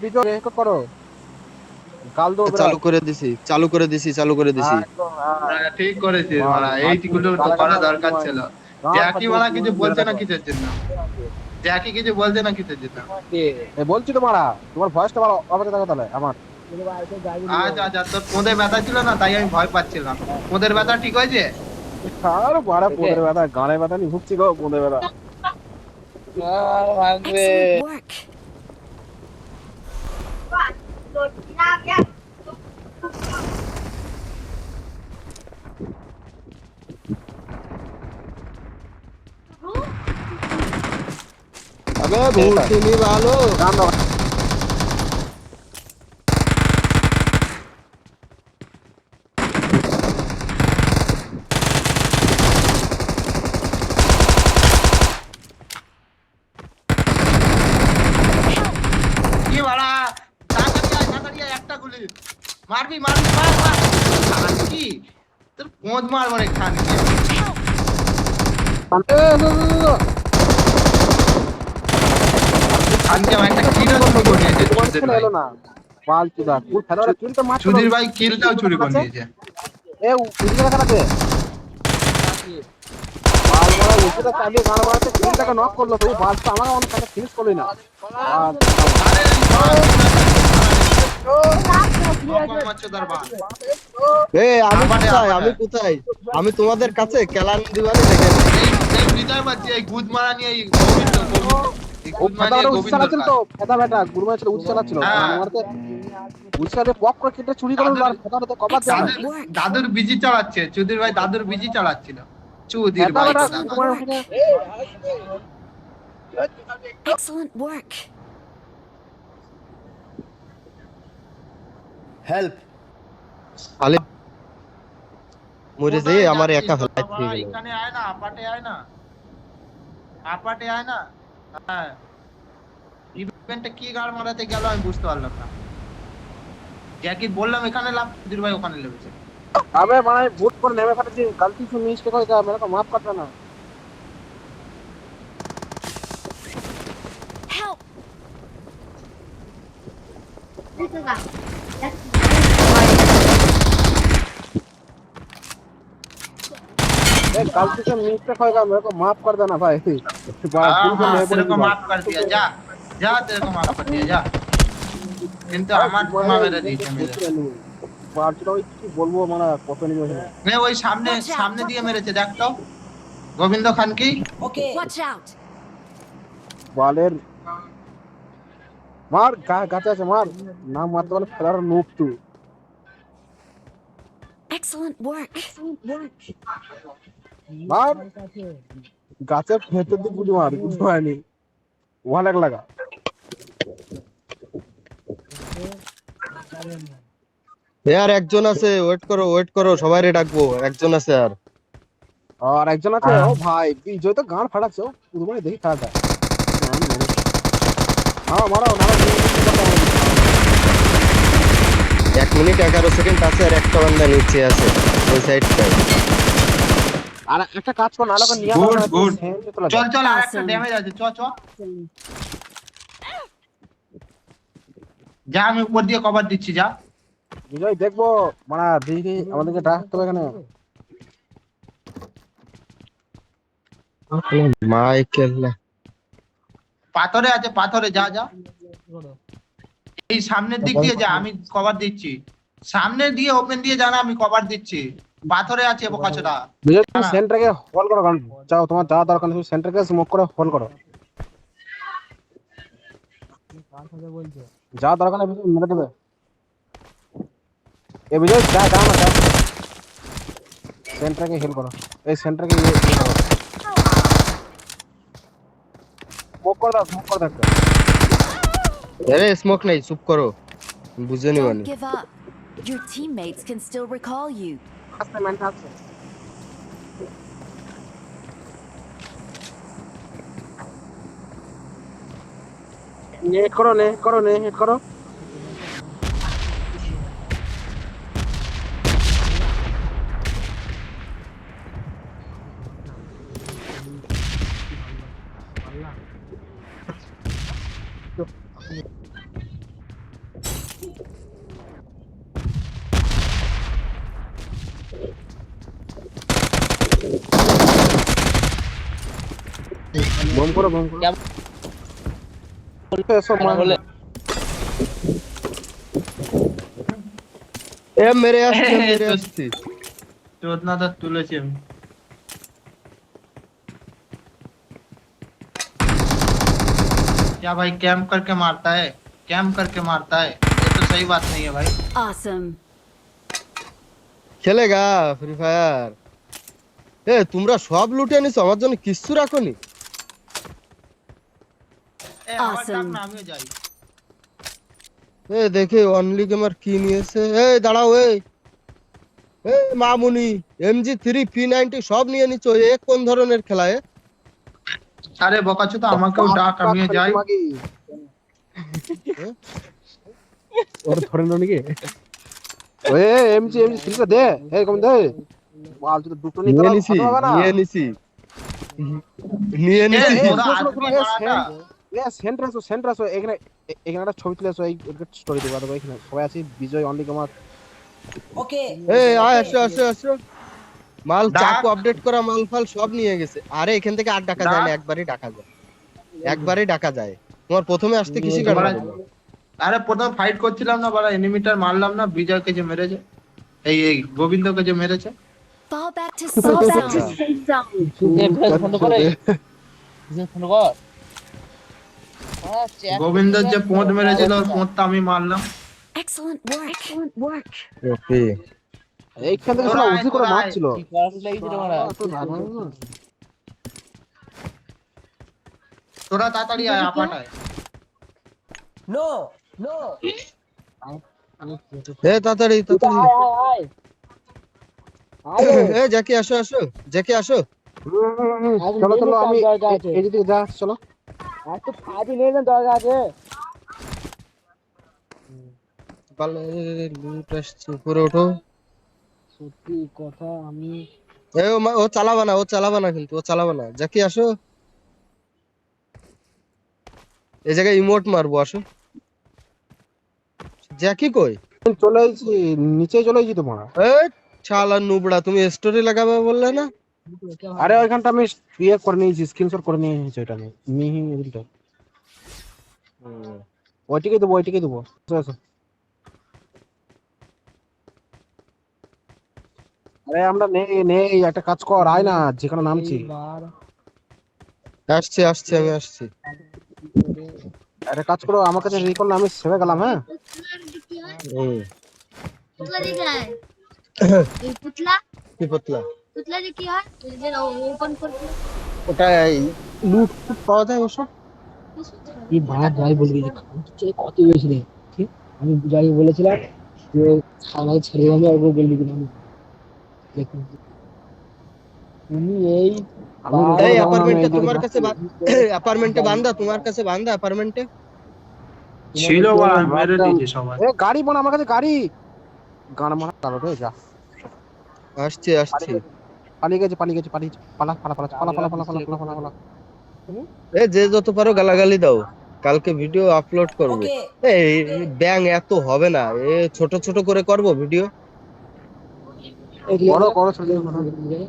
Video record করো। গাল দেবো চালু বিরাট। করে দিছি, চালু করে দিছি। একদম হ্যাঁ। ঠিক করেছিস মাল মারা, মাল এইটুকুটো তো গালে করা গালে দরকার তোমায় ছিল। গাঁট জ্যাকি ফাটিয়ে মারা কিছু তোমায় মেরে বলছে না দেবো। কিসের জন্য? জ্যাকি কিছু বলছে না কিসের জন্য? বলছি তো মারা, তোমার ভয়েসটা ভালো আবার দেখো তাহলে আমার। আচ্ছা আচ্ছা, তোর কোঁধে ব্যথা ছিল না তাই আমি ভয় পাচ্ছিলাম। কোঁধের ব্যথা ঠিক হয়েছে? আর মারা পোদের ব্যথা গানে ব্যথা নিয়ে ভুগছি গো, পোদের ব্যথা। Excellent work. আবে ভূত তুমি ভালো। গান দাও। কি মারা, তাড়াতাড়ি আয়, একটা গুলি মারবি মারবি, মার মার। শালা কি তোর কোঁধ মারবো রে খান কি। খানকে আমার একটা কিলও চুরি করে নিয়েছে সুধীর ভাই। এলো না পালতুদা কুল ফেলার কিলটা মারতে সুধীর ভাই কিলটাও চুরি করে নিয়েছে। এ উঠে দেখা আছে বাল মারা উঠে চালিয়ে গান মারাতে কিলটাকে নক করলো, তো বালটা আমাকে অনেক টাকা ফিনিশ করলি না। আরে বাচ্চাদার বাল। এ আমি আবারে, কোথায়, আবারে। আমি কোথায়? আমি তোমাদের কাছে কেলান দিবানি দেখেন। এই বিজয় বাচ্চা এই গুদ মারা নিয়ে এই গোবিন্দ এই ও গুদ মারা ফেদাটা নিয়ে উচ্চ গোবিন্দর চালাচ্ছিল কাজ। তো, ফেদা বেটা গুরুমা ছিল উচ্চ চালাচ্ছিল হ্যাঁ। গান মারতে উচ্চ চালিয়ে পক করে কিলটা চুরি করে নিল, আর ফেদাটা তো কভার দেয় না। Excellent work. দাদুর বিজি চালাচ্ছে সুধীর ভাই, দাদুর বিজি চালাচ্ছিল চুদির ফেদা ভাই বেটা কথা। গুরুমার ওখানে Excellent work. হেল্প। খালি মরে যে কোথায় আমার যাচ্ছিস একা তোরা ফেলাই দিয়ে ভাই? গেল। এখানে আয় না, আপাটে আয় না, আপাটে আয় না। হ্যাঁ, ইভেন্টে কি গাড় মারাতে গেল আমি বুঝতে পারলাম না। জ্যাকি বললাম এখানে লাভ, সুধীর ভাই ওখানে লেগেছে। अबे মানে ভুট করে নেমে ফেলেছি, गलती से मिस्टेक हो गया, मेरे को माफ कर देना। Help. ए गलती से मिस्टेक हो गया, मेरे को माफ कर देना भाई। बड़ा हाँ भूल से हाँ, नहीं तेरे बोली को बात। माफ कर दिया, जा जा, तेरे को माफ कर दिया, जा। কিন্তু আমার বোমা মেরে দিয়েছে মেরে। পারছিল ওই কি বলবো মানে কত নিয়ে হলো। নে ওই সামনে সামনে দিয়ে মেরেছে দেখ তো, গোবিন্দ খান কি। ওকে। Watch out. বলের মার গাছে আছে মার, নাম মারতে বলে ফেলার নুক তুই। Excellent work. মার গাছে ফেটে দিয়ে গুলি মার, বুঝতে পারিনি ওয়ালেক লাগা। আর একজন আছে, ওয়েট করো সবাইরে ডাকবো, একজন আছে আর। আর একজন আছে ও ভাই বিজয় তো গান ফাটাচ্ছে, ও পুরো মানে দেখি খারাপ হয়। হ্যাঁ মারো মারো। 1 মিনিট 11 সেকেন্ড আছে, আর একটা বান্দা নিচে আছে ওই সাইডটায়। আর একটা কাজ কর, নাহলে নিয়ে গুড আসো গুড, চল চল চল, আর একটা Awesome. ড্যামেজ আছে, চ চ যা, আমি উপর দিয়ে কভার দিচ্ছি, যা। বিজয় দেখবো মানে দেখি আমাদেরকে ডাকতে হবে এখানে। মাইকেল পাথরে আছে, পাথরে যা যা। এই সামনের দিক দিয়ে যা, আমি কভার দিচ্ছি। সামনের দিয়ে ওপেন দিয়ে যা না, আমি কভার দিচ্ছি। পাথরে আছে বোকাচোদা। বিজয় তুমি হ্যাঁ। সেন্টারকে হোল করো, কারণ যাও তোমার যাওয়া দরকার নেই, সেন্টারকে স্মোক করে হোল করো। যাওয়া দরকার নেই, বিজয় মেরে দেবে। এ বিজয় যা যাও না, যাও সেন্টারকে হেল করো, এই সেন্টারকে স্মোক করে দাও, স্মোক করে দাও। আরে স্মোক নাই, চুপ করো, বুঝে নিবানি। Don't give up. Your teammates can still recall you. আস্তে মেন্ট আছে। নেট করো নেট করো নেট করো। বম করো বম করো এসো মার বলে এ মেরে আসছি चोदना तो तुलेছি আমি क्या भाई कैंप करके मारता है कैंप करके मारता है ये तो सही बात नहीं है भाई Awesome. খেলেগা ফ্রি ফায়ার এ তোমরা সব লুটে নিছো আমার জন্য কিচ্ছু রাখোনি ए আমার Awesome. ডাক না আমিও যাই এ দেখে অনলি গেমার কি নিয়েছে এই দাঁড়াও এই মামুনি MG3 P90 সব নিয়ে নিছো এ কোন ধরনের খেলা এ আরে বকাচো তো আমাকেও ডাক আমিও যাই ওর ধরে নাকি ওই এমজি সিলটা দে এই কম দে মাল তো দুটো নিয়ে নিয়ে গেলাম, নিছি ভালো হবে না? নিয়ে নিছি নিয়ে এ, নিছি ওরা শোনো, আদমি শোনো, মারাটা সেন্টার আসো এখানে এখানে একটা ছবি তুলে আসো এই স্টোরি দেবো দেবো এখানে সবাই আছি বিজয় অনলি আমার এই আয় আসো আসো আসো মাল ডাক। চাকু আপডেট করা মাল ফাল সব নিয়ে গেছে আরে এখান থেকে আর ডাকা যায় না ডাক। একবারই ডাকা যায় তোমার প্রথমে আসতে কিসি কারণ তোমরা- আরে প্রথম ফাইট করছিলাম না বড় এনিমিটার মারলাম না বিজয়কে যে মেরেছে এই গোবিন্দকে যে মেরেছে Fall back to safe zone. Phone করে ফোন কর গোবিন্দর যে পোঁত মেরেছিল ওর পোঁতটা আমি মারলাম Excellent work. Excellent work. ওকে এইখান থেকে তোরা শোনা আয়, উজি করে তোরা আয়। মারছিল কি করার লাগছিল মারা তোরা তাড়াতাড়ি আয় আপাটায় এ তাড়াতাড়ি এ জ্যাকি আসো আসো জ্যাকি আসো চলো চলো আমি এদিকে যা চলো পালে লুট আসছে উপরে ওঠো সত্যি কথা আমি ও চালাবা না কিন্তু ও চালাবা না জ্যাকি আসো এই জায়গায় ইমোট মারবো আসো জ্যাকি কই চলে এসেছি নিচে চলে এসেছি তোমার এই শালা নুবড়া তুমি স্টোরি লাগাবে বললে না আরে ওইখানটা আমি ইয়ে করে নিয়েছি স্ক্রিনশট করে নিয়েছি ওইটা আমি মিহি এদিকটা ওইটিকে দেবো আসো, আসো। আরে আমরা নেই একটা কাজ কর আয় না যেখানে নামছি এইবার আসছি আমি আসছি একটা কাজ করো আমার কাছে রিকল না আমি সেভে গেলাম হ্যাঁ হুম। पुतला दिख रहा है ये पुतला কি পতলা पुतला देखिए यार जरा ओपन करके ওটা লুট পাওয়া যায় ওসব এই ভাড়া যাই বলবি যে খাওয়া কত বেশি নেই ঠিক আমি যাই বলেছিলাম যে আমাকে ছেড়ে আমি আর বলবি কিনা আমি দেখুন তুমি এই আমি এই বললাম, অ্যাপার্টমেন্টে আমি তোমার এদিকে কাছে অ্যাপার্টমেন্টে বান্দা তোমার কাছে বান্দা অ্যাপার্টমেন্টে ছিল বড় আমি মেরে দিয়েছি সবাই এ গাড়ি বোন আমার কাছে গাড়ি গান মারা কালো রে যা আসছি পালিয়ে গেছে পালা এ যে যত পারো গালাগালি দাও কালকে ভিডিও আপলোড করব এই ব্যাং এত হবে না এ ছোট ছোট করে করব ভিডিও করো ছোট